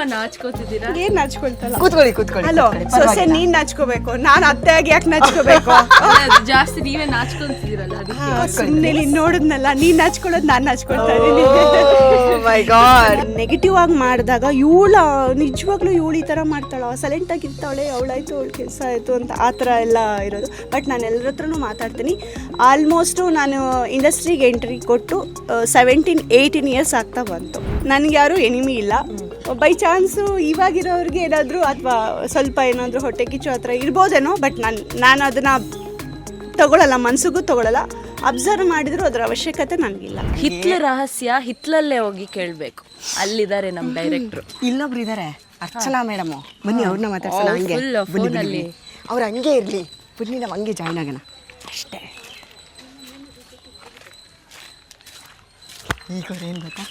ತುಂಬಾ ನಾಚ್ಕೋತಿದ್ದೀರಾ. ಏನ್ ನಾಚ್ಕೊಳ್ತಲ್ಲ. ಕೂತ್ಕೊಳ್ಳಿ. ಹಲೋ, ಸೊಸೆ ನೀನ್ ನಾಚ್ಕೋಬೇಕು, ನಾನ್ ಅತ್ತೆಯಾಗಿ ಯಾಕೆ ನಾಚ್ಕೋಬೇಕು? ಜಾಸ್ತಿ ನೀವೇ ನಾಚ್ಕೊಂತಿದ್ದೀರಲ್ಲ ಅದಕ್ಕೆ. ಸುಮ್ಮನೆ ನೀನ್ ನೋಡಿದ್ನಲ್ಲ, ನೀನ್ ನಾಚ್ಕೊಳ್ಳೋದು ನಾನ್ ನಾಚ್ಕೊಳ್ತಾ ಇದೀನಿ. ಮೈ ಗಾಡ್. ನೆಗೆಟಿವ್ ಆಗಿ ಮಾಡಿದಾಗ ಇವಳ ನಿಜವಾಗ್ಲೂ ಇವಳು ಈ ಥರ ಮಾಡ್ತಾಳ, ಸೈಲೆಂಟ್ ಆಗಿರ್ತಾಳೆ, ಅವಳಾಯ್ತು ಅವಳ ಕೆಲಸ ಆಯಿತು ಅಂತ ಆ ಥರ ಎಲ್ಲ ಇರೋದು. ಬಟ್ ನಾನು ಎಲ್ಲರ ಹತ್ರನೂ ಮಾತಾಡ್ತೀನಿ. ಆಲ್ಮೋಸ್ಟು ನಾನು ಇಂಡಸ್ಟ್ರಿಗೆ ಎಂಟ್ರಿ ಕೊಟ್ಟು 17-18 ಇಯರ್ಸ್ ಆಗ್ತಾ ಬಂತು. ನನಗೆ ಯಾರೂ ಎನಿಮಿ ಇಲ್ಲ. ಬೈ ಚಾನ್ಸು ಇವಾಗಿರೋರಿಗೆ ಏನಾದರೂ ಅಥವಾ ಸ್ವಲ್ಪ ಏನಾದರೂ ಹೊಟ್ಟೆ ಕಿಚ್ಚು ಆ ಥರ ಇರ್ಬೋದೇನೋ. ಬಟ್ ನಾನು ಅದನ್ನು ತಗೊಳ್ಳಲ್ಲ, ಮನ್ಸಿಗೂ ತಗೊಳ್ಳಲ್ಲ. ಅಬ್ಸರ್ವ್ ಮಾಡಿದ್ರು ಅದರ ಅವಶ್ಯಕತೆ ನನಗಿಲ್ಲ. ಹಿತ್ಲ ರಹಸ್ಯ ಹಿತ್ಲಲ್ಲೇ ಹೋಗಿ ಕೇಳಬೇಕು. ಅಲ್ಲಿದ್ದಾರೆ ನಮ್ಮ ಡೈರೆಕ್ಟ್ರು. ಇಲ್ಲೊಬ್ರು ಇದ್ದಾರೆ, ಅರ್ಚನಾ ಮೇಡಮ್. ಬನ್ನಿ ಅವ್ರನ್ನ ಮಾತಾಡ್ಸೋಣ. ಹಂಗೆ ಫೋನಲ್ಲಿ ಅವ್ರು ಹಂಗೆ ಇರಲಿ, ಬನ್ನಿ ನಾವು ಹಂಗೆ ಜಾಯ್ನ್ ಆಗೋಣ ಅಷ್ಟೇ. ಈಗ ಅವ್ರು ಏನು ಗೊತ್ತಾ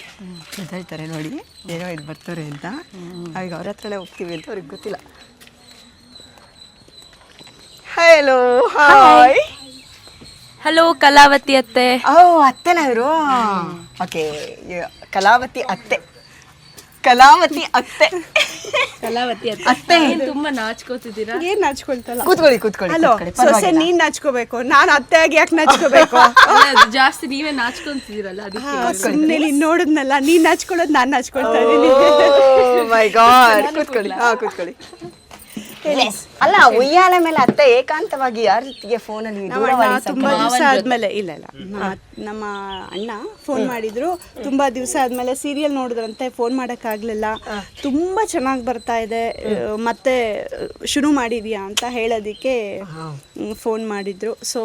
ಹೇಳ್ತಾರೆ ನೋಡಿ, ಏನೋ ಇದು ಬರ್ತಾರೆ ಅಂತ. ಈಗ ಅವ್ರ ಹತ್ರನೇ ಹೋಗ್ತೀವಿ ಅಂತ ಅವ್ರಿಗೆ ಗೊತ್ತಿಲ್ಲ. Hello, hi. ಹಲೋ ಕಲಾವತಿ ಅತ್ತೆ. ಓ, ಅತ್ತೆನಾ ಇವರು? ಓಕೆ, ಕಲಾವತಿ ಅತ್ತೆ. ಕಲಾವತಿ ಅತ್ತೆ ತುಂಬಾ ನಾಚ್ಕೋತಿದ್ದೀರಾ. ಏನ್ ನಾಚ್ಕೊಳ್ತಲ್ಲ. ಕೂತ್ಕೊಳ್ಳಿ. ಹಲೋ, ಸೊಸೆ ನೀನ್ ನಾಚ್ಕೋಬೇಕು, ನಾನ್ ಅತ್ತೆಯಾಗಿ ಯಾಕೆ ನಾಚ್ಕೋಬೇಕು? ಜಾಸ್ತಿ ನೀವೇ ನಾಚ್ಕೊಂತಿದ್ದೀರಲ್ಲ ಅದಕ್ಕೆ. ಸುಮ್ಮನೆ ನೀನ್ ನೋಡಿದ್ನಲ್ಲ, ನೀನ್ ನಾಚ್ಕೊಳ್ಳೋದು ನಾನ್ ನಾಚ್ಕೊಳ್ತಾ ಇದೀನಿ. ಮೈ ಗಾಡ್. ಕೂತ್ಕೊಳ್ಳಿ. ಅಲ್ಲ, ಉಯ್ಯಾಲೆ ಮೇಲೆ ಅತ್ತೆ ಏಕಾಂತವಾಗಿ ಯಾರ ಜೊತೆಗೆ ಫೋನಲ್ಲಿ ತುಂಬಾ ದಿವಸ ಆದ್ಮೇಲೆ ಇಲ್ಲ ನಮ್ಮ ಅಣ್ಣ ಫೋನ್ ಮಾಡಿದ್ರು. ತುಂಬಾ ದಿವಸ ಆದ್ಮೇಲೆ ಸೀರಿಯಲ್ ನೋಡಿದ್ರಂತೆ, ಫೋನ್ ಮಾಡಕ್ಕಾಗ್ಲಿಲ್ಲ. ತುಂಬಾ ಚೆನ್ನಾಗಿ ಬರ್ತಾ ಇದೆ, ಮತ್ತೆ ಶುರು ಮಾಡಿದ್ಯಾ ಅಂತ ಹೇಳೋದಿಕ್ಕೆ ಫೋನ್ ಮಾಡಿದ್ರು. ಸೊ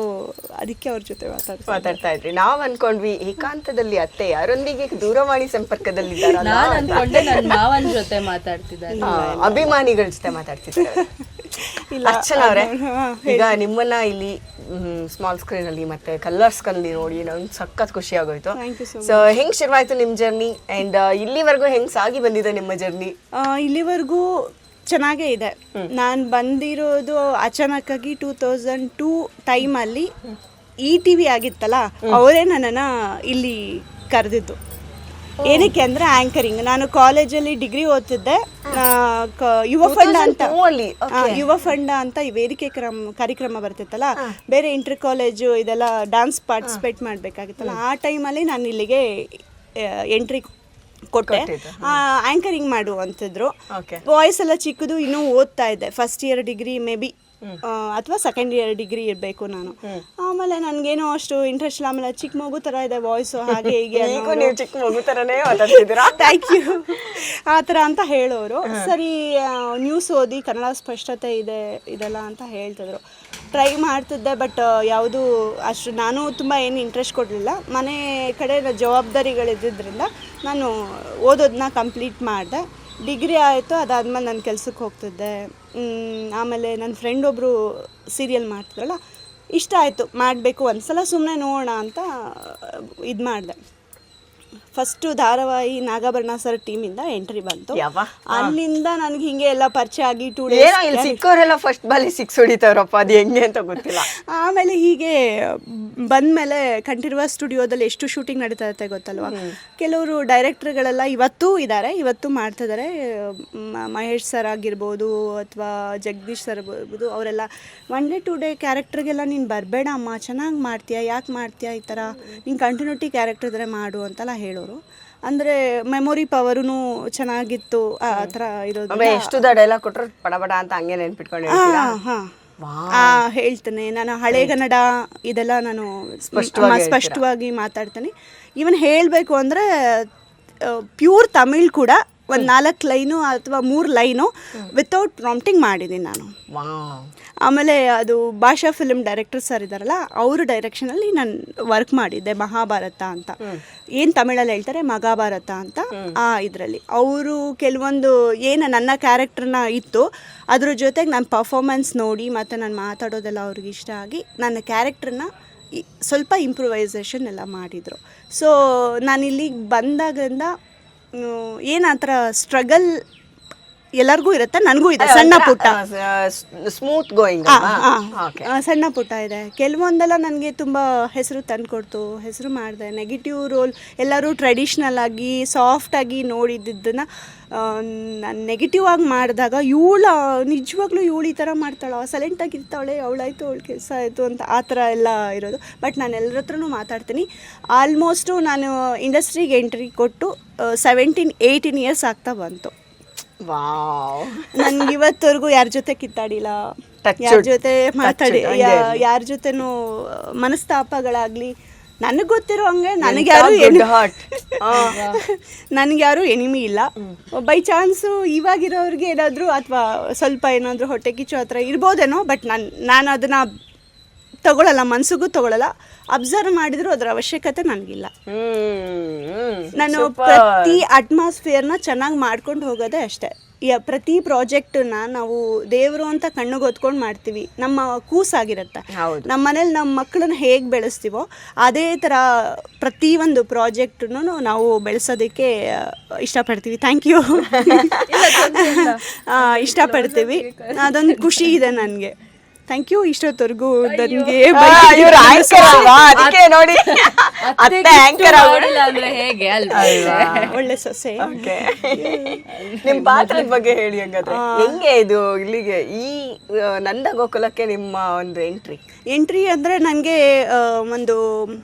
ಅದಕ್ಕೆ ಅವ್ರ ಜೊತೆ ಮಾತಾಡ್ತಾ ಇದ್ರಿ. ನಾವ್ ಅನ್ಕೊಂಡ್ವಿ ಏಕಾಂತದಲ್ಲಿ ಅತ್ತೆ ಯಾರೊಂದಿಗೆ ದೂರವಾಣಿ ಸಂಪರ್ಕದಲ್ಲಿದ್ದಾರೆ. ನಾನು ಅನ್ಕೊಂಡೆ ನನ್ನ ಮಾವನ ಜೊತೆ ಮಾತಾಡ್ತಿದ್ದಾರೆ, ಅಭಿಮಾನಿಗಳ ಜೊತೆ ಮಾತಾಡ್ತಿದ್ದಾರೆ. ಅರ್ಚನಾ ಅವರೇ, ಈಗ ನಿಮ್ಮನ್ನ ಇಲ್ಲಿ ಸ್ಮಾಲ್ ಸ್ಕ್ರೀನ್ ಅಲ್ಲಿ ಮತ್ತೆ ಕಲರ್ಸ್ ಅಲ್ಲಿ ನೋಡಿ ನಂಗೆ ಸಖತ್ ಖುಷಿ ಆಗೋಯ್ತು. ಸೊ ಹೆಂಗ್ ಶುರುವಾಯ್ತು ನಿಮ್ ಜರ್ನಿ ಅಂಡ್ ಇಲ್ಲಿವರೆಗೂ ಹೆಂಗ್ ಸಾಗಿ ಬಂದಿದೆ ನಿಮ್ಮ ಜರ್ನಿ? ಇಲ್ಲಿವರೆಗೂ ಚೆನ್ನಾಗೇ ಇದೆ. ನಾನು ಬಂದಿರೋದು ಅಚಾನಕ್ಕಾಗಿ 2002 ಟೈಮಲ್ಲಿ ETV ಆಗಿತ್ತಲ್ಲ, ಅವರೇ ನನ್ನನ್ನು ಇಲ್ಲಿ ಕರೆದಿದ್ದು. ಏನಕ್ಕೆ ಅಂದರೆ ಆ್ಯಂಕರಿಂಗ್. ನಾನು ಕಾಲೇಜಲ್ಲಿ ಡಿಗ್ರಿ ಓದ್ತಿದ್ದೆ. ಯುವ ಫಂಡ ಅಂತ ಈ ವೇದಿಕೆ ಕಾರ್ಯಕ್ರಮ ಬರ್ತಿತ್ತಲ್ಲ, ಬೇರೆ ಇಂಟರ್ ಕಾಲೇಜು ಇದೆಲ್ಲ ಡ್ಯಾನ್ಸ್ ಪಾರ್ಟಿಸಿಪೇಟ್ ಮಾಡಬೇಕಾಗಿತ್ತಲ್ಲ, ಆ ಟೈಮಲ್ಲಿ ನಾನು ಇಲ್ಲಿಗೆ ಎಂಟ್ರಿ ಕೊಟ್ಟೆ. ಆ್ಯಂಕರಿಂಗ್ ಮಾಡು ಅಂತಿದ್ರು. ವಾಯ್ಸ್ ಎಲ್ಲ ಚಿಕ್ಕದು, ಇನ್ನೂ ಓದ್ತಾ ಇದ್ದೆ, first year degree may be ಅಥವಾ ಸೆಕೆಂಡ್ ಇಯರ್ ಡಿಗ್ರಿ ಇರಬೇಕು ನಾನು. ಆಮೇಲೆ ನನಗೇನೋ ಅಷ್ಟು ಇಂಟ್ರೆಸ್ಟ್ ಇಲ್ಲ. ಆಮೇಲೆ ಚಿಕ್ಕ ಮಗು ಥರ ಇದೆ ವಾಯ್ಸು, ಹಾಗೆ ಹೀಗೆ. ಚಿಕ್ಕ ಮಗು ಥರನೇ ಮಾತಾಡ್ತಿದ್ದೀರಾ. ಥ್ಯಾಂಕ್ ಯು ಆ ಥರ ಅಂತ ಹೇಳೋರು. ಸರಿ, ನ್ಯೂಸ್ ಓದಿ ಕನ್ನಡ ಸ್ಪಷ್ಟತೆ ಇದೆ ಇದೆಲ್ಲ ಅಂತ ಹೇಳ್ತಿದ್ರು. ಟ್ರೈ ಮಾಡ್ತಿದ್ದೆ, ಬಟ್ ಯಾವುದು ಅಷ್ಟು ನಾನು ತುಂಬ ಏನು ಇಂಟ್ರೆಸ್ಟ್ ಕೊಡಲಿಲ್ಲ. ಮನೆ ಕಡೆ ಜವಾಬ್ದಾರಿಗಳಿದ್ದರಿಂದ ನಾನು ಓದೋದನ್ನ ಕಂಪ್ಲೀಟ್ ಮಾಡಿದೆ. ಡಿಗ್ರಿ ಆಯಿತು, ಅದಾದ್ಮೇಲೆ ನಾನು ಕೆಲ್ಸಕ್ಕೆ ಹೋಗ್ತಿದ್ದೆ. ಆಮೇಲೆ ನನ್ನ ಫ್ರೆಂಡ್ ಒಬ್ಬರು ಸೀರಿಯಲ್ ಮಾಡ್ತಿದ್ರಲ್ಲ, ಇಷ್ಟ ಆಯಿತು, ಮಾಡಬೇಕು ಒಂದ್ಸಲ, ಸುಮ್ಮನೆ ನೋಡೋಣ ಅಂತ ಇದು ಮಾಡಿದೆ. ಫಸ್ಟು ಧಾರಾವಾಹಿ ನಾಗಾಭರಣ ಸರ್ ಟೀಮಿಂದ ಎಂಟ್ರಿ ಬಂತು. ಅಲ್ಲಿಂದ ನನಗೆ ಹಿಂಗೆ ಎಲ್ಲ ಪರಿಚಯ ಆಗಿ 2 ಡೇಸ್ ಸಿಕ್ಕೋರೆಲ್ಲ ಫಸ್ಟ್ ಬಾಲಿ 6 ಹೊಡಿತಾವ್ರಪ್ಪ, ಅದು ಹೆಂಗೆ ಅಂತ ಗೊತ್ತಿಲ್ಲ. ಆಮೇಲೆ ಹೀಗೆ ಬಂದಮೇಲೆ ಕಂಠೀರವ ಸ್ಟುಡಿಯೋದಲ್ಲಿ ಎಷ್ಟು ಶೂಟಿಂಗ್ ನಡೀತಾ ಇರುತ್ತೆ ಗೊತ್ತಲ್ವ. ಕೆಲವರು ಡೈರೆಕ್ಟರ್ಗಳೆಲ್ಲ ಇವತ್ತೂ ಇದ್ದಾರೆ, ಇವತ್ತು ಮಾಡ್ತಿದ್ದಾರೆ. ಮಹೇಶ್ ಸರ್ ಆಗಿರ್ಬೋದು ಅಥವಾ ಜಗದೀಶ್ ಸರ್ ಇರ್ಬೋದು, ಅವರೆಲ್ಲ 1 ಡೇ 2 ಡೇ ಕ್ಯಾರೆಕ್ಟರ್ಗೆಲ್ಲ ನೀನು ಬರಬೇಡ ಅಮ್ಮ, ಚೆನ್ನಾಗಿ ಮಾಡ್ತೀಯಾ, ಯಾಕೆ ಮಾಡ್ತೀಯಾ ಈ ಥರ, ನೀನು ಕಂಟಿನ್ಯೂಟಿ ಕ್ಯಾರೆಕ್ಟರ್ ಇದ್ರೆ ಮಾಡು ಅಂತೆಲ್ಲ ಹೇಳೋರು. ಅಂದರೆ ಮೆಮೊರಿ ಪವರೂ ಚೆನ್ನಾಗಿತ್ತು ಆ ಥರ ಇರೋದು. ಎಷ್ಟು ಡೈಲಾಗ್ ಕೊಟ್ಟರು ಬಡ ಬಡ ಅಂತ ಹಂಗೆ ನೆನ್ಪಿಟ್ಕೊಂಡು ಹೇಳ್ತೇನೆ. ನಾನು ಹಳೆಗನ್ನಡ ಇದೆಲ್ಲ ನಾನು ಸ್ಪಷ್ಟವಾಗಿ ಮಾತಾಡ್ತೇನೆ. ಈವನ್ ಹೇಳಬೇಕು ಅಂದರೆ ಪ್ಯೂರ್ ತಮಿಳ್ ಕೂಡ ಒಂದು 4 ಲೈನು ಅಥವಾ 3 ಲೈನು ವಿತೌಟ್ ಪ್ರಾಂಪ್ಟಿಂಗ್ ಮಾಡಿದ್ದೀನಿ ನಾನು. ಆಮೇಲೆ ಅದು ಭಾಷಾ ಫಿಲ್ಮ್ ಡೈರೆಕ್ಟರ್ ಸರ್ ಇದ್ದಾರಲ್ಲ, ಅವರು ಡೈರೆಕ್ಷನಲ್ಲಿ ನಾನು ವರ್ಕ್ ಮಾಡಿದ್ದೆ. ಮಹಾಭಾರತ ಅಂತ ಏನು ತಮಿಳಲ್ಲಿ ಹೇಳ್ತಾರೆ, ಮಹಾಭಾರತ ಅಂತ. ಇದರಲ್ಲಿ ಅವರು ಕೆಲವೊಂದು ಏನು ನನ್ನ ಕ್ಯಾರೆಕ್ಟರ್ನ ಇತ್ತು, ಅದ್ರ ಜೊತೆಗೆ ನನ್ನ ಪರ್ಫಾರ್ಮೆನ್ಸ್ ನೋಡಿ ಮತ್ತು ನಾನು ಮಾತಾಡೋದೆಲ್ಲ ಅವ್ರಿಗೆ ಇಷ್ಟ ಆಗಿ ನನ್ನ ಕ್ಯಾರೆಕ್ಟ್ರನ್ನ ಸ್ವಲ್ಪ ಇಂಪ್ರೂವೈಸೇಷನ್ ಎಲ್ಲ ಮಾಡಿದರು. ಸೊ ನಾನು ಇಲ್ಲಿಗೆ ಬಂದಾಗಿಂದ ಏನು ಆ ಥರ ಸ್ಟ್ರಗಲ್ ಎಲ್ಲರಿಗೂ ಇರುತ್ತೆ, ನನಗೂ ಇದೆ ಸಣ್ಣ ಪುಟ್ಟ. Smooth going. ಸಣ್ಣ ಪುಟ್ಟ ಇದೆ. ಕೆಲವೊಂದೆಲ್ಲ ನನಗೆ ತುಂಬ ಹೆಸರು ತಂದುಕೊಡ್ತು, ಹೆಸರು ಮಾಡಿದೆ. ನೆಗೆಟಿವ್ ರೋಲ್ ಎಲ್ಲರೂ ಟ್ರೆಡಿಷ್ನಲ್ ಆಗಿ ಸಾಫ್ಟಾಗಿ ನೋಡಿದ್ದನ್ನು ನಾನು ನೆಗೆಟಿವ್ ಆಗಿ ಮಾಡಿದಾಗ ನಿಜವಾಗ್ಲೂ ಇವಳು ಈ ಥರ ಮಾಡ್ತಾಳೋ, ಸೈಲೆಂಟಾಗಿರ್ತಾಳೆ, ಅವಳಾಯಿತು ಅವಳ ಕೆಲಸ ಆಯಿತು ಅಂತ ಆ ಥರ ಎಲ್ಲ ಇರೋದು. ಬಟ್ ನಾನು ಎಲ್ಲರ ಹತ್ರನೂ ಮಾತಾಡ್ತೀನಿ. ಆಲ್ಮೋಸ್ಟು ನಾನು ಇಂಡಸ್ಟ್ರಿಗೆ ಎಂಟ್ರಿ ಕೊಟ್ಟು 17-18 ಇಯರ್ಸ್ ಆಗ್ತಾ ಬಂತು. ನನ್ಗೆ ಇವತ್ತವರೆಗೂ ಯಾರ ಜೊತೆ ಕಿತ್ತಾಡಿಲ್ಲ, ಯಾರ ಜೊತೆ ಮಾತಾಡಿ, ಯಾರ ಜೊತೆನೂ ಮನಸ್ತಾಪಗಳಾಗಲಿ ನನಗೆ ಗೊತ್ತಿರೋ ಹಂಗೆ ನನಗ್ಯಾರು ಎನಿಮಿ ಇಲ್ಲ. ಬೈ ಚಾನ್ಸು ಇವಾಗಿರೋರಿಗೆ ಏನಾದರೂ ಅಥವಾ ಸ್ವಲ್ಪ ಏನಾದರೂ ಹೊಟ್ಟೆ ಕಿಚ್ಚು ಆ ಥರ ಇರ್ಬೋದೇನೋ. ಬಟ್ ನಾನು ಅದನ್ನು ತಗೊಳ್ಳಲ್ಲ, ಮನ್ಸಿಗೂ ತಗೊಳ್ಳಲ್ಲ. ಅಬ್ಸರ್ವ್ ಮಾಡಿದ್ರು ಅದರ ಅವಶ್ಯಕತೆ ನನಗಿಲ್ಲ. ನಾನು ಪ್ರತಿ ಅಟ್ಮಾಸ್ಫಿಯರ್ನ ಚೆನ್ನಾಗಿ ಮಾಡ್ಕೊಂಡು ಹೋಗೋದೇ ಅಷ್ಟೇ. ಪ್ರತಿ ಪ್ರಾಜೆಕ್ಟನ್ನ ನಾವು ದೇವರು ಅಂತ ಕಣ್ಣಿಗೆ ಹೊತ್ಕೊಂಡು ಮಾಡ್ತೀವಿ. ನಮ್ಮ ಕೂಸಾಗಿರುತ್ತೆ. ನಮ್ಮ ಮನೇಲಿ ನಮ್ಮ ಮಕ್ಕಳನ್ನ ಹೇಗೆ ಬೆಳೆಸ್ತೀವೋ ಅದೇ ಥರ ಪ್ರತಿಯೊಂದು ಪ್ರಾಜೆಕ್ಟನ್ನು ನಾವು ಬೆಳೆಸೋದಕ್ಕೆ ಇಷ್ಟಪಡ್ತೀವಿ. Thank you. ಇಷ್ಟಪಡ್ತೀವಿ, ಅದೊಂದು ಖುಷಿ ಇದೆ ನನಗೆ. Thank you. ಇಷ್ಟೊತ್ತವರೆಗೂ ನನಗೆ ನೋಡಿ ಹೇಗೆ ಒಳ್ಳೆ ಸೊಸೆ. ನಿಮ್ ಪಾತ್ರದ ಬಗ್ಗೆ ಹೇಳಿ. ಹಂಗಾದ್ರೆ ಹೆಂಗೆ ಇದು ಇಲ್ಲಿಗೆ ಈ ನಂದ ಗೋಕುಲಕ್ಕೆ ನಿಮ್ಮ ಒಂದು ಎಂಟ್ರಿ ಅಂದರೆ ನನಗೆ ಒಂದು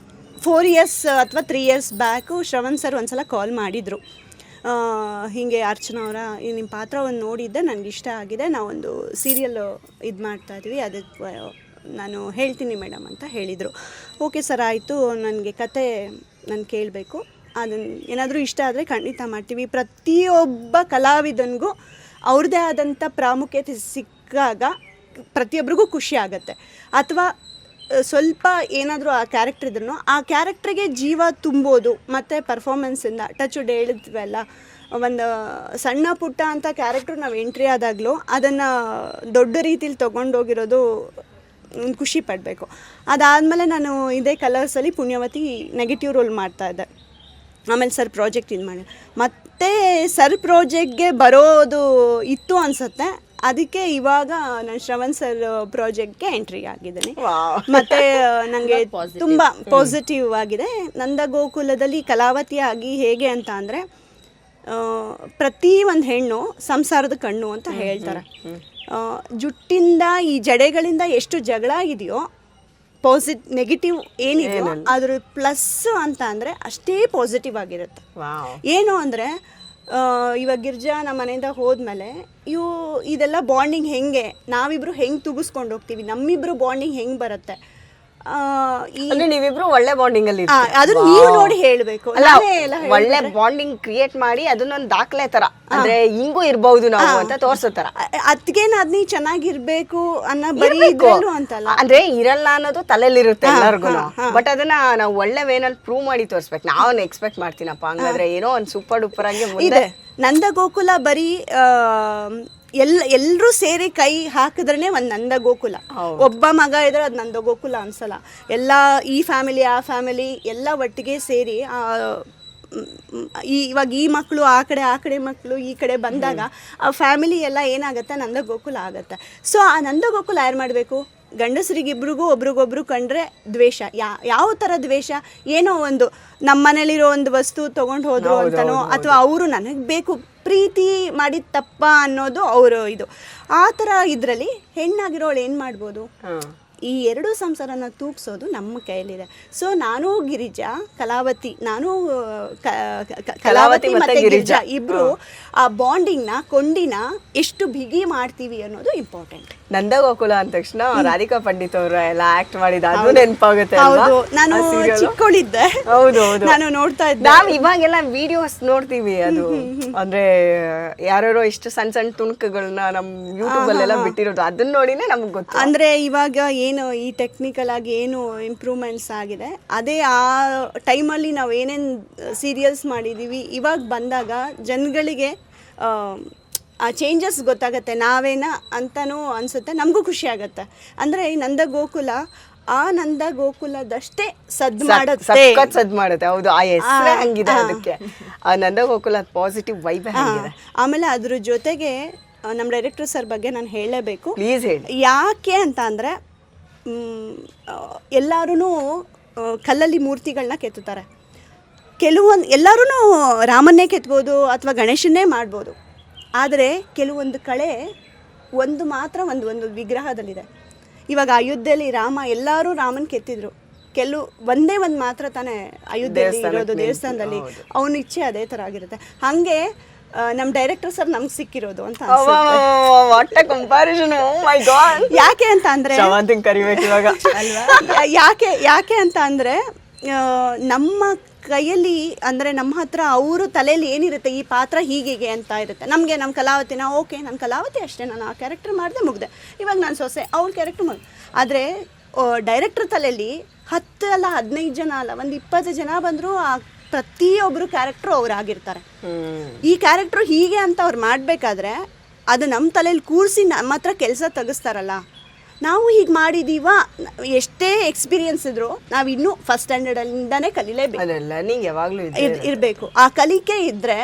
4 years ಅಥವಾ 3 years ಬ್ಯಾಕು ಶ್ರವಣ್ ಸರ್ ಒಂದ್ಸಲ ಕಾಲ್ ಮಾಡಿದರು. ಹೀಗೆ ಅರ್ಚನಾ ಅವರ ನಿಮ್ಮ ಪಾತ್ರ ಒಂದು ನೋಡಿದ್ದೆ, ನನಗೆ ಇಷ್ಟ ಆಗಿದೆ, ನಾವೊಂದು ಸೀರಿಯಲ್ ಇದು ಮಾಡ್ತಾಯಿದ್ವಿ, ಅದಕ್ಕೆ ನಾನು ಹೇಳ್ತೀನಿ ಮೇಡಮ್ ಅಂತ ಹೇಳಿದರು. ಓಕೆ ಸರ್ ಆಯಿತು, ನನಗೆ ಕತೆ ನಾನು ಕೇಳಬೇಕು, ಅದನ್ನು ಏನಾದರೂ ಇಷ್ಟ ಆದರೆ ಖಂಡಿತ ಮಾಡ್ತೀವಿ. ಪ್ರತಿಯೊಬ್ಬ ಕಲಾವಿದನಿಗೂ ಅವ್ರದ್ದೇ ಆದಂಥ ಪ್ರಾಮುಖ್ಯತೆ ಸಿಕ್ಕಾಗ ಪ್ರತಿಯೊಬ್ಬರಿಗೂ ಖುಷಿ ಆಗುತ್ತೆ. ಅಥವಾ ಸ್ವಲ್ಪ ಏನಾದರೂ ಆ ಕ್ಯಾರೆಕ್ಟರ್ ಇದ್ರೂ ಆ ಕ್ಯಾರೆಕ್ಟ್ರಿಗೆ ಜೀವ ತುಂಬೋದು. ಮತ್ತು ಪರ್ಫಾರ್ಮೆನ್ಸಿಂದ ಟಚುಡ್ ಹೇಳಿದ್ವಲ್ಲ, ಒಂದು ಸಣ್ಣ ಪುಟ್ಟ ಅಂತ ಕ್ಯಾರೆಕ್ಟ್ರ್ ನಾವು ಎಂಟ್ರಿ ಆದಾಗಲೂ ಅದನ್ನು ದೊಡ್ಡ ರೀತಿಲಿ ತೊಗೊಂಡೋಗಿರೋದು ಖುಷಿ ಪಡಬೇಕು. ಅದಾದಮೇಲೆ ನಾನು ಇದೇ ಕಲರ್ಸಲ್ಲಿ ಪುಣ್ಯವತಿ ನೆಗೆಟಿವ್ ರೋಲ್ ಮಾಡ್ತಾಯಿದ್ದೆ. ಆಮೇಲೆ ಸರ್ ಪ್ರಾಜೆಕ್ಟ್ ಇದು ಮಾಡಿ ಮತ್ತೆ ಸರ್ ಪ್ರಾಜೆಕ್ಟ್ಗೆ ಬರೋದು ಇತ್ತು ಅನಿಸುತ್ತೆ. ಅದಕ್ಕೆ ಇವಾಗ ನಾನು ಶ್ರವಣ್ ಸರ್ ಪ್ರಾಜೆಕ್ಟ್ಗೆ ಎಂಟ್ರಿ ಆಗಿದ್ದೀನಿ. ಮತ್ತು ನನಗೆ ತುಂಬ ಪಾಸಿಟಿವ್ ಆಗಿದೆ. ನಂದ ಗೋಕುಲದಲ್ಲಿ ಕಲಾವತಿ ಆಗಿ ಹೇಗೆ ಅಂತ ಅಂದರೆ, ಪ್ರತಿ ಒಂದು ಹೆಣ್ಣು ಸಂಸಾರದ ಕಣ್ಣು ಅಂತ ಹೇಳ್ತಾರೆ. ಜುಟ್ಟಿಂದ ಈ ಜಡೆಗಳಿಂದ ಎಷ್ಟು ಜಗಳ ಆಗಿದೆಯೋ, ನೆಗೆಟಿವ್ ಏನಿದೆಯೋ ಅದ್ರ ಪ್ಲಸ್ ಅಂತ ಅಂದರೆ ಅಷ್ಟೇ ಪಾಸಿಟಿವ್ ಆಗಿರುತ್ತೆ. ಏನು ಅಂದರೆ ಇವಾಗ ಗಿರ್ಜಾ ನಮ್ಮ ಮನೆಯಿಂದ ಹೋದ್ಮೇಲೆ ಇದೆಲ್ಲ ಬಾಂಡಿಂಗ್ ಹೆಂಗೆ, ನಾವಿಬ್ರು ಹೆಂಗೆ ತುಗಿಸ್ಕೊಂಡು ಹೋಗ್ತೀವಿ, ನಮ್ಮಿಬ್ರು ಬಾಂಡಿಂಗ್ ಹೆಂಗೆ ಬರುತ್ತೆ, ನೀವಿಬ್ರು ಒಳ್ಳೆ ಬಾಂಡಿಂಗ್ ಅಲ್ಲಿ ಅದು ನೀವು ನೋಡಿ ಹೇಳ್ಬೇಕು. ಒಳ್ಳೆ ಬಾಂಡಿಂಗ್ ಕ್ರಿಯೇಟ್ ಮಾಡಿ ಅದನ್ನೊಂದು ದಾಖಲೆ ತರ, ಅಂದ್ರೆ ಹಿಂಗೂ ಇರ್ಬಹುದು ನಾವು ಅಂತ ತೋರ್ಸೋ ತರ. ಅದ್ಗೇನ ಅದ್ ನೀ ಚೆನ್ನಾಗಿರ್ಬೇಕು ಅನ್ನೋ ಬರೀ ಅಂತಲ್ಲ, ಅಂದ್ರೆ ಇರಲ್ಲ ಅನ್ನೋದು ತಲೆಯಲ್ಲಿರುತ್ತೆ ಎಲ್ಲರಿಗೂ. ಬಟ್ ಅದನ್ನ ನಾವು ಒಳ್ಳೆ ವೇನಲ್ಲಿ ಪ್ರೂವ್ ಮಾಡಿ ತೋರ್ಸ್ಬೇಕು. ನಾವು ಎಕ್ಸ್ಪೆಕ್ಟ್ ಮಾಡ್ತೀನಪ್ಪ, ಹಂಗಾದ್ರೆ ಏನೋ ಒಂದು ಸೂಪರ್ ಡೂಪರ್ ಆಗಿ ಇದೆ. ನಂದ ಗೋಕುಲ ಬರೀ ಎಲ್ಲರೂ ಸೇರಿ ಕೈ ಹಾಕಿದ್ರೇ ಒಂದು ನಂದ ಗೋಕುಲ. ಒಬ್ಬ ಮಗ ಇದ್ರೆ ಅದು ನಂದ ಗೋಕುಲ ಅನ್ಸಲ್ಲ. ಎಲ್ಲ ಈ ಫ್ಯಾಮಿಲಿ ಆ ಫ್ಯಾಮಿಲಿ ಎಲ್ಲ ಒಟ್ಟಿಗೆ ಸೇರಿ ಇವಾಗ ಈ ಮಕ್ಕಳು ಆ ಕಡೆ ಮಕ್ಕಳು ಈ ಕಡೆ ಬಂದಾಗ ಆ ಫ್ಯಾಮಿಲಿ ಎಲ್ಲ ಏನಾಗುತ್ತೆ, ನಂದ ಗೋಕುಲ ಆಗುತ್ತೆ. ಸೊ ಆ ನಂದ ಗೋಕುಲ ಯಾರು ಮಾಡಬೇಕು? ಗಂಡಸರಿಗಿಬ್ರಿಗೂ ಒಬ್ರಿಗೊಬ್ರು ಕಂಡ್ರೆ ದ್ವೇಷ. ಯಾವ ಥರ ದ್ವೇಷ? ಏನೋ ಒಂದು ನಮ್ಮ ಮನೇಲಿರೋ ಒಂದು ವಸ್ತು ತೊಗೊಂಡು ಹೋದ್ರು ಅಂತನೋ, ಅಥವಾ ಅವರು ನನಗೆ ಬೇಕು ಪ್ರೀತಿ ಮಾಡಿದ ತಪ್ಪ ಅನ್ನೋದು ಅವರು ಇದು. ಆ ಥರ ಇದರಲ್ಲಿ ಹೆಣ್ಣಾಗಿರೋಳು ಏನು ಮಾಡ್ಬೋದು? ಈ ಎರಡೂ ಸಂಸಾರನ ತೂಗಿಸೋದು ನಮ್ಮ ಕೈಯಲ್ಲಿದೆ. ಸೊ ನಾನು ಗಿರಿಜಾ, ಕಲಾವತಿ, ನಾನು ಕಲಾವತಿ ಮತ್ತು ಗಿರಿಜಾ ಇಬ್ರು ಆ ಬಾಂಡಿಂಗ್ನ ಕೊಂಡಿನ ಎಷ್ಟು ಬಿಗಿ ಮಾಡ್ತೀವಿ ಅನ್ನೋದು ಇಂಪಾರ್ಟೆಂಟ್. ನಂದ ಗೋಕುಲ ಅಂದ ತಕ್ಷಣ ರಾಧಿಕಾ ಪಂಡಿತ್ ಅವರ ಎಲ್ಲ ಆಕ್ಟ್ ಮಾಡಿದ ಅದು ನೆನಪಾಗುತ್ತೆ. ನಾನು ಚಿಕ್ಕವಳಿದ್ದೆ, ನಾನು ನೋಡ್ತಾ ಇದ್ದೆ. ನಾವು ಇವಾಗೆಲ್ಲ ವಿಡಿಯೋಸ್ ನೋಡ್ತೀವಿ, ಅದು ಅಂದ್ರೆ ಯಾರ್ಯಾರೋ ಇಷ್ಟು ಸಣ್ಣ ಸಣ್ಣ ತುಣುಕುಗಳನ್ನ ನಮ್ ಯೂಟ್ಯೂಬ್ ಅಲ್ಲೆಲ್ಲ ಬಿಟ್ಟಿರೋದು, ಅದನ್ನ ನೋಡಿನೇ ನಮ್ಗೆ ಗೊತ್ತು. ಅಂದ್ರೆ ಇವಾಗ ಏನು ಈ ಟೆಕ್ನಿಕಲ್ ಆಗಿ ಏನು ಇಂಪ್ರೂವ್ಮೆಂಟ್ಸ್ ಆಗಿದೆ, ಅದೇ ಆ ಟೈಮಲ್ಲಿ ನಾವು ಏನೇನು ಸೀರಿಯಲ್ಸ್ ಮಾಡಿದ್ದೀವಿ, ಇವಾಗ ಬಂದಾಗ ಜನಗಳಿಗೆ ಆ ಚೇಂಜಸ್ ಗೊತ್ತಾಗತ್ತೆ. ನಾವೇನ ಅಂತನೂ ಅನಿಸುತ್ತೆ, ನಮಗೂ ಖುಷಿ ಆಗುತ್ತೆ. ಅಂದರೆ ಈ ನಂದ ಗೋಕುಲ ಆ ನಂದ ಗೋಕುಲದಷ್ಟೇ ಸದ್ ಮಾಡುತ್ತೆ. ಹೌದು, ಆ ಹೆಸರೇ ಹಂಗಿದೆ ಅದಕ್ಕೆ. ಆ ನಂದ ಗೋಕುಲ ಪಾಸಿಟಿವ್ ವೈಬ್ ಆಗಿದೆ. ಆಮೇಲೆ ಅದ್ರ ಜೊತೆಗೆ ನಮ್ಮ ಡೈರೆಕ್ಟರ್ ಸರ್ ಬಗ್ಗೆ ನಾನು ಹೇಳಲೇಬೇಕು. ಪ್ಲೀಸ್ ಹೇಳಿ. ಯಾಕೆ ಅಂತ ಅಂದರೆ ಎಲ್ಲರೂ ಕಲ್ಲಲ್ಲಿ ಮೂರ್ತಿಗಳನ್ನ ಕೆತ್ತುತ್ತಾರೆ. ಕೆಲವೊಂದು ಎಲ್ಲರೂ ರಾಮನ್ನೇ ಕೆತ್ಬೋದು ಅಥವಾ ಗಣೇಶನ್ನೇ ಮಾಡ್ಬೋದು. ಆದರೆ ಕೆಲವೊಂದು ಕಳೆ ಒಂದು ಮಾತ್ರ ಒಂದು ವಿಗ್ರಹದಲ್ಲಿದೆ. ಇವಾಗ ಅಯೋಧ್ಯೆಯಲ್ಲಿ ರಾಮ ಎಲ್ಲರೂ ರಾಮನ್ ಕೆತ್ತಿದ್ರು, ಒಂದೇ ಒಂದು ಮಾತ್ರ ತಾನೇ ಅಯೋಧ್ಯೆಯಲ್ಲಿ ಇರೋದು ದೇವಸ್ಥಾನದಲ್ಲಿ. ಅವನ ಇಚ್ಛೆ ಅದೇ ಥರ ಆಗಿರುತ್ತೆ. ಹಾಗೆ ನಮ್ಮ ಡೈರೆಕ್ಟರ್ ಸರ್ ನಮ್ಗೆ ಸಿಕ್ಕಿರೋದು ಅಂತ ಕಂಪ್ಯಾರಿಸನ್. ಯಾಕೆ ಅಂತ ಅಂದರೆ ಕರಿಬೇಕು ಇವಾಗ ಯಾಕೆ ಅಂತ ಅಂದರೆ ನಮ್ಮ ಕೈಯಲ್ಲಿ ಅಂದರೆ ನಮ್ಮ ಹತ್ರ ಅವರು ತಲೆಯಲ್ಲಿ ಏನಿರುತ್ತೆ, ಈ ಪಾತ್ರ ಹೀಗೆ ಅಂತ ಇರುತ್ತೆ. ನಮ್ಮ ಕಲಾವತಿನ ಓಕೆ, ನಾನು ಕಲಾವತಿ ಅಷ್ಟೇ, ನಾನು ಆ ಕ್ಯಾರೆಕ್ಟರ್ ಮಾಡಿದೆ ಮುಗ್ದೆ, ಇವಾಗ ನಾನು ಸೊಸೆ, ಅವ್ರ ಕ್ಯಾರೆಕ್ಟರ್ ಮುಗ್ದೆ. ಆದರೆ ಡೈರೆಕ್ಟರ್ ತಲೆಯಲ್ಲಿ 10 ಅಲ್ಲ 15 ಜನ ಅಲ್ಲ, ಒಂದು 20 ಜನ ಬಂದರೂ ಆ ಪ್ರತಿಯೊಬ್ಬರು ಕ್ಯಾರೆಕ್ಟ್ರು ಅವರಾಗಿರ್ತಾರೆ. ಈ ಕ್ಯಾರೆಕ್ಟ್ರು ಹೀಗೆ ಅಂತ ಅವ್ರು ಮಾಡಬೇಕಾದ್ರೆ ಅದು ನಮ್ಮ ತಲೆಯಲ್ಲಿ ಕೂರಿಸಿ ನಮ್ಮ ಹತ್ರ ಕೆಲಸ ತೆಗಿಸ್ತಾರಲ್ಲ. ನಾವು ಹೀಗೆ ಮಾಡಿದೀವ, ಎಷ್ಟೇ ಎಕ್ಸ್ಪೀರಿಯನ್ಸ್ ಇದ್ರು ನಾವು ಇನ್ನೂ ಫಸ್ಟ್ ಸ್ಟ್ಯಾಂಡರ್ಡಿಂದಾನೇ ಕಲೀಲೇಬೇಕು, ಇರಬೇಕು. ಆ ಕಲಿಕೆ ಇದ್ದರೆ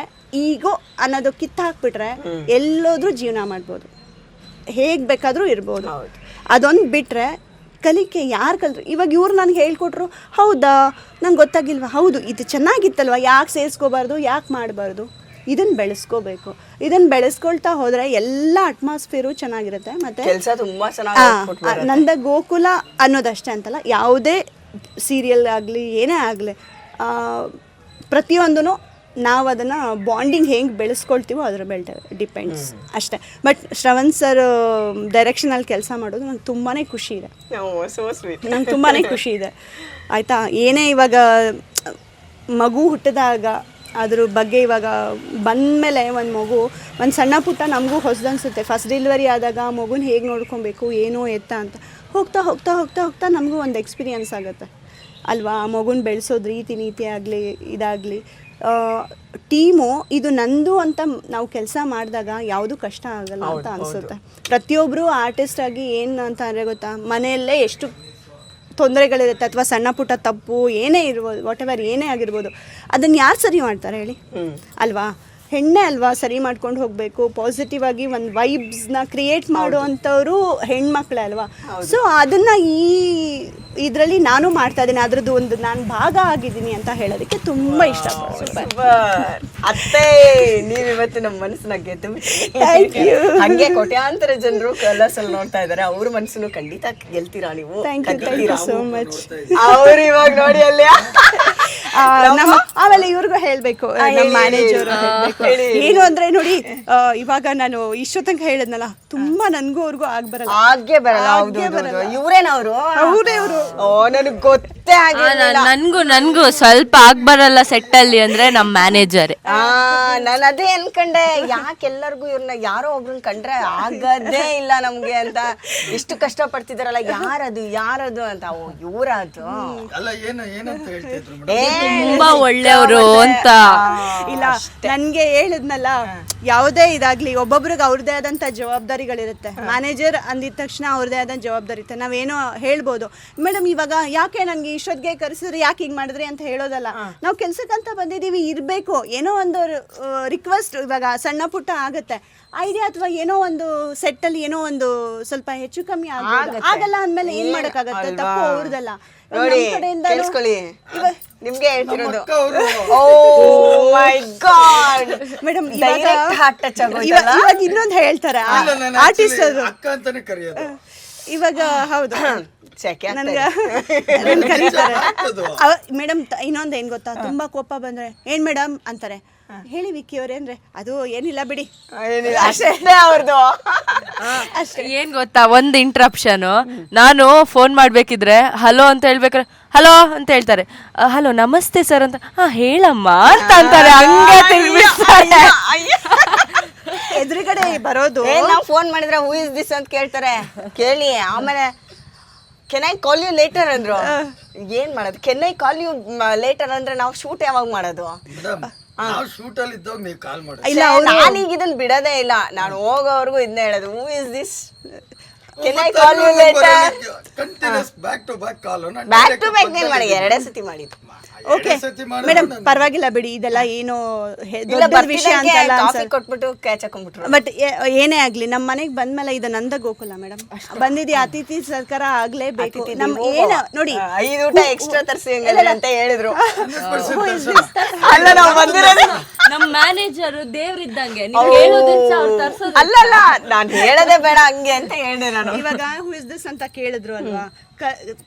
ಈಗೋ ಅನ್ನೋದು ಕಿತ್ತಾಕ್ಬಿಟ್ರೆ ಎಲ್ಲೋದ್ರೂ ಜೀವನ ಮಾಡ್ಬೋದು, ಹೇಗೆ ಬೇಕಾದರೂ ಇರ್ಬೋದು. ಅದೊಂದು ಬಿಟ್ಟರೆ ಕಲಿಕೆ ಯಾರು ಕಲಿತ್ರು. ಇವಾಗ ಇವ್ರು ನನಗೆ ಹೇಳ್ಕೊಟ್ರು, ಹೌದಾ ನಂಗೆ ಗೊತ್ತಾಗಿಲ್ವಾ, ಹೌದು ಇದು ಚೆನ್ನಾಗಿತ್ತಲ್ವ, ಯಾಕೆ ಸೇರಿಸ್ಕೋಬಾರ್ದು, ಯಾಕೆ ಮಾಡಬಾರ್ದು, ಇದನ್ನು ಬೆಳೆಸ್ಕೋಬೇಕು. ಇದನ್ನು ಬೆಳೆಸ್ಕೊಳ್ತಾ ಹೋದರೆ ಎಲ್ಲ ಅಟ್ಮಾಸ್ಫಿಯರು ಚೆನ್ನಾಗಿರುತ್ತೆ. ಮತ್ತು ನಂದ ಗೋಕುಲ ಅನ್ನೋದಷ್ಟೇ ಅಂತಲ್ಲ, ಯಾವುದೇ ಸೀರಿಯಲ್ ಆಗಲಿ ಏನೇ ಆಗಲಿ ಪ್ರತಿಯೊಂದೂ ನಾವು ಅದನ್ನು ಬಾಂಡಿಂಗ್ ಹೆಂಗೆ ಬೆಳೆಸ್ಕೊಳ್ತೀವೋ ಅದ್ರ ಮೇಲೆ ಡಿಪೆಂಡ್ಸ್ ಅಷ್ಟೇ. ಬಟ್ ಶ್ರವಣ್ ಸರ್ ಡೈರೆಕ್ಷನಲ್ಲಿ ಕೆಲಸ ಮಾಡೋದು ನಂಗೆ ತುಂಬಾ ಖುಷಿ ಇದೆ. ನಂಗೆ ತುಂಬಾ ಖುಷಿ ಇದೆ ಆಯಿತಾ. ಏನೇ ಇವಾಗ ಮಗು ಹುಟ್ಟಿದಾಗ ಅದ್ರ ಬಗ್ಗೆ ಇವಾಗ ಬಂದಮೇಲೆ ಒಂದು ಮಗು ಒಂದು ಸಣ್ಣ ಪುಟ್ಟ ನಮಗೂ ಹೊಸದನ್ಸುತ್ತೆ. ಫಸ್ಟ್ ಡೆಲಿವರಿ ಆದಾಗ ಮಗುನ ಹೇಗೆ ನೋಡ್ಕೊಬೇಕು ಏನೋ ಎತ್ತ ಅಂತ ಹೋಗ್ತಾ ಹೋಗ್ತಾ ಹೋಗ್ತಾ ಹೋಗ್ತಾ ನಮಗೂ ಒಂದು ಎಕ್ಸ್ಪೀರಿಯನ್ಸ್ ಆಗುತ್ತೆ ಅಲ್ವಾ. ಆ ಮಗುನ ಬೆಳೆಸೋದು ನೀತಿ ಆಗಲಿ ಇದಾಗಲಿ ಟೀಮು ಇದು ನಂದು ಅಂತ ನಾವು ಕೆಲಸ ಮಾಡಿದಾಗ ಯಾವುದೂ ಕಷ್ಟ ಆಗಲ್ಲ ಅಂತ ಅನಿಸುತ್ತೆ. ಪ್ರತಿಯೊಬ್ಬರು ಆರ್ಟಿಸ್ಟ್ ಆಗಿ ಏನು ಅಂತ ಅಂದರೆ ಗೊತ್ತಾ, ಮನೆಯಲ್ಲೇ ಎಷ್ಟು ತೊಂದರೆಗಳಿರುತ್ತೆ ಅಥವಾ ಸಣ್ಣ ಪುಟ್ಟ ತಪ್ಪು ಏನೇ ಇರ್ಬೋದು, ವಾಟ್ ಎವರ್ ಏನೇ ಆಗಿರ್ಬೋದು, ಅದನ್ನು ಯಾರು ಸರಿ ಮಾಡ್ತಾರೆ ಹೇಳಿ ಅಲ್ವಾ. ಹೆಣ್ಣೆ ಅಲ್ವಾ ಸರಿ ಮಾಡ್ಕೊಂಡು ಹೋಗಬೇಕು. ಪಾಸಿಟಿವ್ ಆಗಿ ಒಂದು ವೈಬ್ಸ್ನ ಕ್ರಿಯೇಟ್ ಮಾಡುವಂಥವ್ರು ಹೆಣ್ಮಕ್ಳೇ ಅಲ್ವಾ. ಸೊ ಅದನ್ನು ಈ ಇದರಲ್ಲಿ ನಾನು ಮಾಡ್ತಾ ಇದ್ದೀನಿ, ಅದ್ರದ್ದು ಒಂದು ನಾನು ಭಾಗ ಆಗಿದ್ದೀನಿ ಅಂತ ಹೇಳೋದಕ್ಕೆ ತುಂಬ ಇಷ್ಟಪಡ್ತೀನಿ. ಅತ್ತೆ ನೀವು ಇವತ್ತು ನಮ್ಮ ಮನಸ್ಸನ್ನ ಗೆದ್ದು ಹಂಗೆ ಕೋಟ್ಯಾಂತರ ಜನರು ಕಲರ್ಸ್ ಅಲ್ಲಿ ನೋಡ್ತಾ ಇದ್ದಾರೆ, ಅವ್ರ ಮನಸ್ಸನ್ನು ಖಂಡಿತ ಗೆಲ್ತೀರಾ ನೀವು. Thank you so much. ಅವ್ರು ಇವಾಗ ನೋಡಿ ಅಲ್ಲಿ ಆಮೇಲೆ ಇವ್ರಿಗೂ ಹೇಳ್ಬೇಕು, ನಮ್ಮ ಮ್ಯಾನೇಜರ್ ಏನು ಅಂದ್ರೆ ನೋಡಿ, ಇವಾಗ ನಾನು ಇಷ್ಟೊತ್ತಂಕ ಹೇಳಿದ್ನಲ್ಲ, ತುಂಬಾ ನನ್ಗೂ ಅವ್ರಿಗೂ ಆಗ್ಬರಲ್ಲ. ಇವ್ರೇನವ್ರು ಅವರೇ ಅವರು ನನಗೆ ಗೊತ್ತೇ ಆಗಿಲ್ಲ. ನನ್ಗೂ ಸ್ವಲ್ಪ ಆಗ್ಬರಲ್ಲ ಸೆಟ್ ಅಲ್ಲಿ ಅಂದ್ರೆ ನಮ್ಮ ಮ್ಯಾನೇಜರ್. ನಾನು ಅದೇ ಅನ್ಕಂಡೆ, ಯಾಕೆಲ್ಲರಿಗೂ ಇವ್ರನ್ನ ಯಾರೋ ಒಬ್ರನ್ನ ಕಂಡ್ರೆ ಆಗದೇ ಇಲ್ಲ ನಮ್ಗೆ ಅಂತ ಇಷ್ಟು ಕಷ್ಟ ಪಡ್ತಿದಾರಲ್ಲ, ಯಾರದು ಅಂತ. ಇವ್ರದು ತುಂಬಾ ಒಳ್ಳೆಯವರು ಅಂತ ಇಲ್ಲ. ನನ್ಗೆ ಹೇಳಿದ್ನಲ್ಲ, ಯಾವುದೇ ಇದಾಗ್ಲಿ ಒಬ್ಬೊಬ್ರಿಗೆ ಅವ್ರದೇ ಆದಂತ ಜವಾಬ್ದಾರಿಗಳಿರುತ್ತೆ. ಮ್ಯಾನೇಜರ್ ಅಂದಿದ ತಕ್ಷಣ ಅವ್ರದೇ ಆದ ಜವಾಬ್ದಾರಿ ಇರುತ್ತೆ. ನಾವೇನೋ ಹೇಳ್ಬೋದು, ಮೇಡಮ್ ಇವಾಗ ಯಾಕೆ ನನ್ಗೆ ಇಷ್ಟೊತ್ತಿಗೆ ಕರೆಸಿದ್ರೆ ಯಾಕೆ ಹಿಂಗ್ ಮಾಡಿದ್ರಿ ಅಂತ ಹೇಳೋದಲ್ಲ. ನಾವು ಕೆಲ್ಸಕ್ಕಂತ ಬಂದಿದೀವಿ, ಇರ್ಬೇಕು. ಏನೋ ಒಂದು ರಿಕ್ವೆಸ್ಟ್ ಇವಾಗ ಸಣ್ಣ ಪುಟ್ಟ ಆಗತ್ತೆ ಐಡಿಯಾ, ಅಥವಾ ಏನೋ ಒಂದು ಸೆಟ್ ಅಲ್ಲಿ ಏನೋ ಒಂದು ಸ್ವಲ್ಪ ಹೆಚ್ಚು ಕಮ್ಮಿ ಆಗಲ್ಲ ಅಂದ್ಮೇಲೆ ಏನ್ ಮಾಡಕ್ಕಾಗತ್ತೆ, ತಪ್ಪು ಅವ್ರದಲ್ಲ. ನಿಮ್ಗೆ ಹೇಳ್ತಿರೋದು. ಓ ಮೈ ಗಾಡ್ ಮೇಡಮ್, ಇವಾಗ ಇನ್ನೊಂದು ಹೇಳ್ತಾರೆ ಆರ್ಟಿಸ್ಟ್ ಅದು ಇವಾಗ. ಹೌದು ಮೇಡಮ್, ಇನ್ನೊಂದು ಏನ್ ಗೊತ್ತಾ, ತುಂಬಾ ಕೋಪ ಬಂದ್ರೆ ಏನ್ ಮೇಡಮ್ ಅಂತಾರೆ, ಹೇಳಿ ವಿಕ್ಕಿ ಅವ್ರೆ ಅಂದ್ರೆ ಅದು ಏನಿಲ್ಲ ಬಿಡಿ ಅವ್ರದ್ದು. ಏನ್ ಗೊತ್ತಾ, ಒಂದ್ ಇಂಟ್ರಪ್ಷನ್. ನಾನು ಫೋನ್ ಮಾಡ್ಬೇಕಿದ್ರೆ ಹಲೋ ಅಂತ ಹೇಳ್ಬೇಕಾರೆ ಹಲೋ ಅಂತ ಹೇಳ್ತಾರೆ, ಹಲೋ ನಮಸ್ತೆ ಸರ್ ಅಂತ, ಹೇಳಮ್ಮ ಅಂತ ಅಂತಾರೆ. ಹಂಗೆ ತಿರ್ಗಿಸ್ತಾರೆ. ಎದುರುಗಡೆ ಬರೋದು. ನಾವು ಫೋನ್ ಮಾಡಿದ್ರೆ ಹೂ ಇಸ್ ದಿಸ್ ಅಂತ ಕೇಳ್ತಾರೆ, ಕೇಳಿ ಆಮೇಲೆ can I call you later ಅಂದ್ರು. ಏನ್ ಮಾಡೋದು, can I call you later ಅಂದ್ರೆ ನಾವು ಶೂಟ್ ಯಾವಾಗ ಮಾಡೋದು? ನಾನೀಗ ಇದನ್ನ ಬಿಡೋದೇ ಇಲ್ಲ, ನಾನು ಹೋಗೋವರೆಗೂ ಇದನ್ನ ಹೇಳೋದು, who is this, can I call you later. Back to back ನೀನ್ ಮಾಡಿ 2 ಸತಿ ಮಾಡಿದ್ದು. ಓಕೆ ಮೇಡಮ್ ಪರವಾಗಿಲ್ಲ ಬಿಡಿ, ಇದೆಲ್ಲ ಏನು ದೊಡ್ಡ ವಿಷಯ ಅಂತಲ್ಲ ಕಾಫಿ ಕೊಟ್ಬಿಟ್ಟು ಕ್ಯಾಚ್ ಹಾಕೊಂಡ್ಬಿಟ್ರು. ಬಟ್ ಏನೇ ಆಗ್ಲಿ ನಮ್ಮ ಮನೆಗೆ ಬಂದ್ಮೇಲೆ ಇದು ನಂದ ಗೋಕುಲ ಮೇಡಮ್. ಬಂದಿದ್ದಿ ಅತಿಥಿ ಸರ್ಕಾರ ಆಗ್ಲೇಬೇಕು. ನಮ್ ಏನ ನೋಡಿ 5 ಊಟ ಎಕ್ಸ್ಟ್ರಾ ತರಿಸಿ ಅಂತ ಹೇಳಿದ್ರು. ಅಲ್ಲ ನಾವು ಬಂದಿರೋದು ನಮ್ ಮ್ಯಾನೇಜರ್ ದೇವ್ರಿದ್ದಂಗೆ, ನೀವು ಹೇಳೋದನ್ನ ಅವ್ರು ತರ್ಸೋದು. ಅಲ್ಲಲ್ಲ ನಾನ್ ಹೇಳೋದೇ ಬೇಡ ಹಂಗೆ ಅಂತ ಹೇಳಿದೆ ನಾನು. ಇವಾಗ ಹೂ ಇಸ್ ದಿಸ್ ಅಂತ ಕೇಳಿದ್ರು ಅಲ್ವಾ,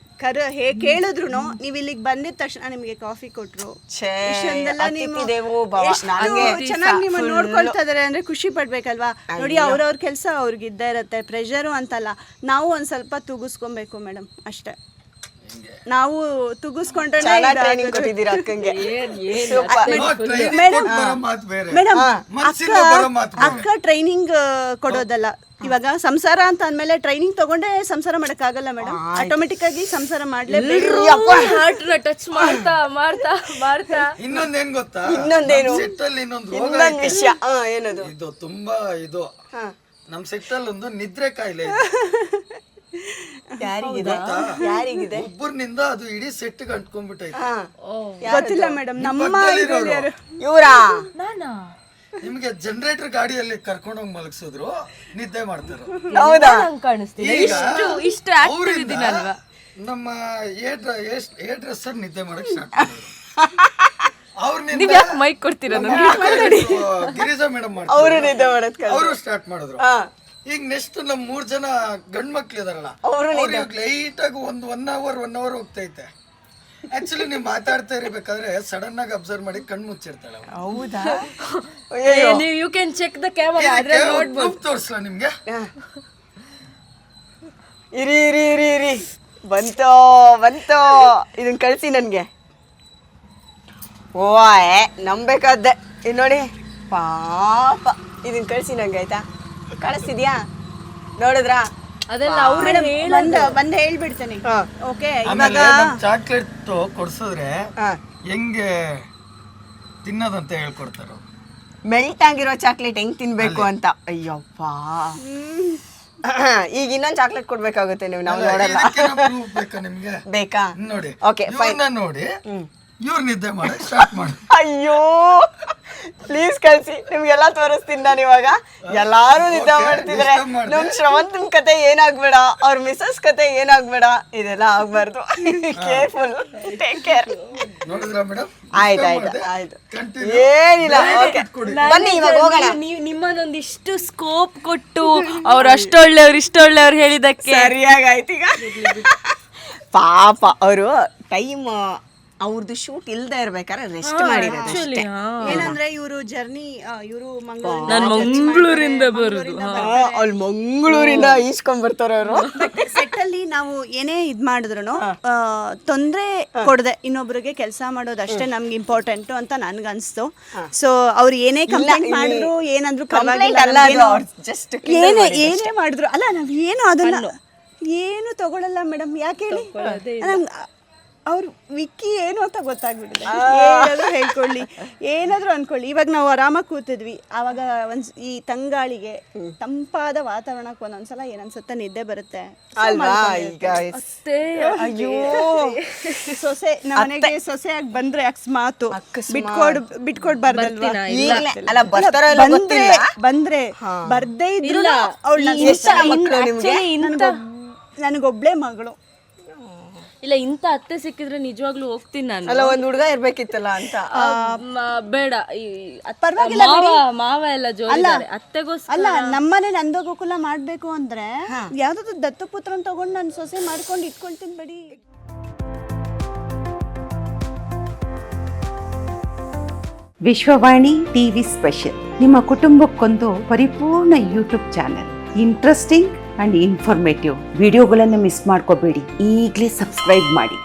ಕೇಳಿದ್ರು ನೀವ್ ಇಲ್ಲಿಗೆ ಬಂದಿದ ತಕ್ಷಣ ನಿಮ್ಗೆ ಕಾಫಿ ಕೊಟ್ರು, ಚೆನ್ನಾಗಿ ನಿಮ್ಮ ನೋಡ್ಕೊಳ್ತಾ ಇದಾರೆ ಅಂದ್ರೆ ಖುಷಿ ಪಡ್ಬೇಕಲ್ವಾ. ನೋಡಿ ಅವ್ರವ್ರ ಕೆಲ್ಸ ಅವ್ರಿಗೆ ಇದ್ದೇ ಇರತ್ತೆ, ಪ್ರೆಷರು ಅಂತಲ್ಲ. ನಾವು ಒಂದ್ ಸ್ವಲ್ಪ ತುಗಿಸ್ಕೊಬೇಕು ಮೇಡಮ್, ಅಷ್ಟೇ. ನಾವು ತುಗಿಸ್ಕೊಂಡ್ರೆ ಮೇಡಮ್ ಅಕ್ಕ ಟ್ರೈನಿಂಗ್ ಕೊಡೋದಲ್ಲ. ಇವಾಗ ಸಂಸಾರ ಅಂತ ಅಂದ್ಮೇಲೆ ಟ್ರೈನಿಂಗ್ ತಗೊಂಡೆ ಸಂಸಾರ ಮಾಡಕ್ ಆಗಲ್ಲ ಮೇಡಮ್. ಆಟೋಮೆಟಿಕ್ ಆಗಿ ಸಂಸಾರ ಮಾಡ್ಲೇಬೇಕು. ಟಚ್ ಮಾಡ್ತಾ ಮಾಡ್ತಾ ಮಾಡ್ತಾ ಇನ್ನೊಂದೇನ್ ಗೊತ್ತಾ, ಇನ್ನೊಂದೇನು ಇನ್ನೊಂದು ವಿಷಯ ಏನದು, ಇದು ತುಂಬಾ ಇದು ನಮ್ ಸೆಟ್ಟಲ್ಲಿ ಒಂದು ನಿದ್ರೆ ಕಾಯಿಲೆ ಇದೆ. ಯಾರಿಗಿದೆ ಒಬ್ಬರ್ನಿಂದ ಅದು ಇಡೀ ಸೆಟ್ ಅಂಟ್ಕೊಂಡ್ಬಿಟ್ಟೈತೆ. ಗೊತ್ತಿಲ್ಲ ಮೇಡಮ್. ನಮ್ಮ ಇವ್ರಾ ನಿಮ್ಗೆ ಜನರೇಟರ್ ಗಾಡಿಯಲ್ಲಿ ಕರ್ಕೊಂಡೋಗಿ ಮಲಗಿಸಿದ್ರು, ನಿದ್ದೆ ಮಾಡ್ತಾರೆ. ಹೌದಾ ಕಾಣಿಸ್ತೀನಿ. ಇಷ್ಟು ಆಕ್ಟಿವ್ ಇದ್ದೀನಲ್ವಾ. ನಮ್ಮ ಏರ್ ಡ್ರೆಸ್ಸರ್ ನಿದ್ದೆ ಮಾಡಕ್ ಸ್ಟಾರ್ಟ್ ನೀವ್ ಯಾಕೆ ಮೈಕ್ ಕೊಡ್ತೀರಾ? ಗಿರಿಜಾ ಮೇಡಮ್ ಅವರು ನಿದ್ದೆ ಮಾಡೋದ್ ಅವರು ಸ್ಟಾರ್ಟ್ ಮಾಡಿದ್ರು. ಈಗ ನೆಕ್ಸ್ಟ್ ನಮ್ 3 ಜನ ಗಂಡ್ ಮಕ್ಳು ಇದಾರಲ್ಲ, ಲೈಟ್ ಆಗಿ ಒಂದು 1 ಅವರ್ ಹೋಗ್ತೈತೆ. ಆಕ್ಚುಲಿ ನೀವು ಮಾತಾಡ್ತಾ ಇರ್ಬೇಕಾದ್ರೆ ಸಡನ್ ಆಗಿ ಅಬ್ಸರ್ವ್ ಮಾಡಿ ಕಣ್ ಮುಚ್ಚಿರ್ತಾಳೆ. ಹೌದಾ? You can check the camera. ತೋರ್ಸ್ಲಾ ನಿಮ್ಗೆ? ಇರಿ ಬಂತೋ ಇದನ್ ಕಳ್ಸಿ ನನ್ಗೆ. ನಂಬೇಕಾದ್ದೆ. ಇದು ನೋಡಿ ಪಾಪ, ಇದನ್ ಕಳ್ಸಿ ನಂಗೆ ಆಯ್ತಾ? ಕಳಿಸ್ತಿದ್ಯಾ? ನೋಡಿದ್ರಾ? ಅದೆಲ್ಲ ಅವ್ರೆ ಬಂದ್ ಹೇಳ್ಬಿಡ್ತೇನೆ. ಓಕೆ, ಆಮೇಲೆ ಚಾಕ್ಲೇಟ್ ಕೊಡ್ಸಿದ್ರೆ ಹೆಂಗೆ ತಿನ್ನೋದಂತ ಹೇಳ್ಕೊಡ್ತಾರ. ಮೆಲ್ಟ್ ಆಗಿರೋ ಚಾಕ್ಲೇಟ್ ಹೆಂಗ್ ತಿನ್ಬೇಕು ಅಂತ. ಅಯ್ಯಪ್ಪ, ಈಗ ಇನ್ನೊಂದ್ ಚಾಕ್ಲೇಟ್ ಕೊಡ್ಬೇಕಾಗುತ್ತೆ ನೀವು. ನಾವು ನೋಡಲ್ಲ. ನಿಮ್ಗೆ ಬೇಕಾ? ನೋಡಿ. ಓಕೆ ನೋಡಿ ಇವ್ರು ನಿದ್ದೆ ಮಾಡಿ ಸ್ಟಾರ್ಟ್ ಮಾಡಿ. ಅಯ್ಯೋ ಪ್ಲೀಸ್ ಕಳ್ಸಿ, ನಿಮ್ಗೆಲ್ಲ ತೋರಿಸ್ತೀನಿ ನಾನು ಇವಾಗ. ಎಲ್ಲಾರು ನಿದ್ದೆ ಮಾಡ್ತಿದ್ರೆ ನಮ್ ಶ್ರವಂತನ್ ಕತೆ ಏನಾಗ್ಬೇಡ, ಅವ್ರ ಮಿಸಸ್ ಕತೆ ಏನಾಗ್ಬೇಡ, ಇದೆಲ್ಲ ಆಗ್ಬಾರ್ದು. Careful, take care. ಆಯ್ತು ಏನಿಲ್ಲ. ಬನ್ನಿ ಇವಾಗ ಹೋಗೋಣ. ನಿಮ್ಮನ್ನೊಂದಿಷ್ಟು ಸ್ಕೋಪ್ ಕೊಟ್ಟು ಅವ್ರು ಅಷ್ಟೊಳ್ಳೆಯವ್ರು ಇಷ್ಟೊಳ್ಳೆಯವ್ರು ಹೇಳಿದಕ್ಕೆ ಸರಿಯಾಗಾಯ್ತು. ಈಗ ಪಾಪ ಅವರು ಟೈಮ್ ಅವ್ರದ್ದು ಶೂಟ್ ಇಲ್ದೇ ಇರ್ಬೇಕಾದ್ರೆ ರೆಸ್ಟ್ ಮಾಡಿರೋದು. ಏನಂದ್ರೆ ಇವರು ಜರ್ನಿ, ಇವರು ಮಂಗಳೂರಿಂದ ಬರುದು, ಅಲ್ಲಿ ಮಂಗಳೂರಿಂದ ಈಸ್ಕೊಂಡ್ ಬರ್ತಾರ ಅವರು. ಸೆಟ್ ಅಲ್ಲಿ ನಾವು ಏನೇ ಇದ್ ಮಾಡಿದ್ರು ತೊಂದ್ರೆ ಕೊಡದೆ ಇನ್ನೊಬ್ರಿಗೆ ಕೆಲಸ ಮಾಡೋದು ಅಷ್ಟೇ ನಮ್ಗೆ ಇಂಪಾರ್ಟೆಂಟ್ ಅಂತ ನನ್ಗ ಅನ್ಸ್ತು. ಸೊ ಅವ್ರು ಏನೇ ಕಂಪ್ಲೇಂಟ್ ಮಾಡಿದ್ರು ಏನಂದ್ರು ಏನೇ ಮಾಡಿದ್ರು ಅಲ್ಲ, ನಾವ್ ಏನು ಅದನ್ನ ಏನು ತಗೊಳಲ್ಲ ಮೇಡಮ್. ಯಾಕೆ ಹೇಳಿ? ಅವ್ರು ವಿಕ್ಕಿ ಏನು ಅಂತ ಗೊತ್ತಾಗ್ಬಿಟ್ಟಿದೆ. ಏನಾದ್ರು ಹೇಳ್ಕೊಳ್ಳಿ, ಏನಾದ್ರು ಅನ್ಕೊಳ್ಳಿ. ಇವಾಗ ನಾವು ಆರಾಮಾಗಿ ಕೂತಿದ್ವಿ, ಆವಾಗ ಈ ತಂಗಾಳಿಗೆ ತಂಪಾದ ವಾತಾವರಣಕ್ಕೆ ಒಂದೊಂದ್ಸಲ ಏನನ್ಸುತ್ತೆ ನಿದ್ದೆ ಬರುತ್ತೆ. ಅಯ್ಯೋ ಸೊಸೆ ನಮ್ಮನೆಗೆ ಸೊಸೆಯಾಗಿ ಬಂದ್ರೆ ಅಕಸ್ಮಾತು ಬಿಟ್ಕೊಡ್ಬಾರ್ದಲ್ವಾ? ಬಂದ್ರೆ ಬರ್ದೇ ಇದ್ರು ನನಗೊಬ್ಳೆ ಮಗಳು. ಇಲ್ಲ, ಇಂಥ ಅತ್ತೆ ಸಿಕ್ಕಿದ್ರೆ ನಿಜವಾಗ್ಲೂ ಹೋಗ್ತೀನಿ ನಾನು. ಅಲ್ಲ, ಒಂದ್ ಹುಡುಗ ಇರ್ಬೇಕಿತ್ತಲ್ಲ ಅಂತ. ಬೇಡ, ಮಾವ ಎಲ್ಲ ಜೋರಿದ್ದಾರೆ ಅತ್ತೆಗೋಸ್ಕರ. ಅಲ್ಲ, ನಮ್ಮನೆ ನಂದ ಗೋಕುಲ ಮಾಡ್ಬೇಕು ಅಂದ್ರೆ ಯಾವ್ದಾದ್ರು ದತ್ತಪುತ್ರನ್ ತಗೊಂಡು ನಾನು ಸೊಸೆ ಮಾಡ್ಕೊಂಡು ಇಟ್ಕೊಳ್ತೀನಿ ಬಿಡಿ. ವಿಶ್ವವಾಣಿ ಟಿವಿ ಸ್ಪೆಷಲ್ ನಿಮ್ಮ ಕುಟುಂಬಕ್ಕೊಂದು ಪರಿಪೂರ್ಣ YouTube channel. Interesting and informative ವಿಡಿಯೋಗಳನ್ನು ಮಿಸ್ ಮಾಡ್ಕೋಬೇಡಿ. ಈಗಲೇ ಸಬ್ಸ್ಕ್ರೈಬ್ ಮಾಡಿ.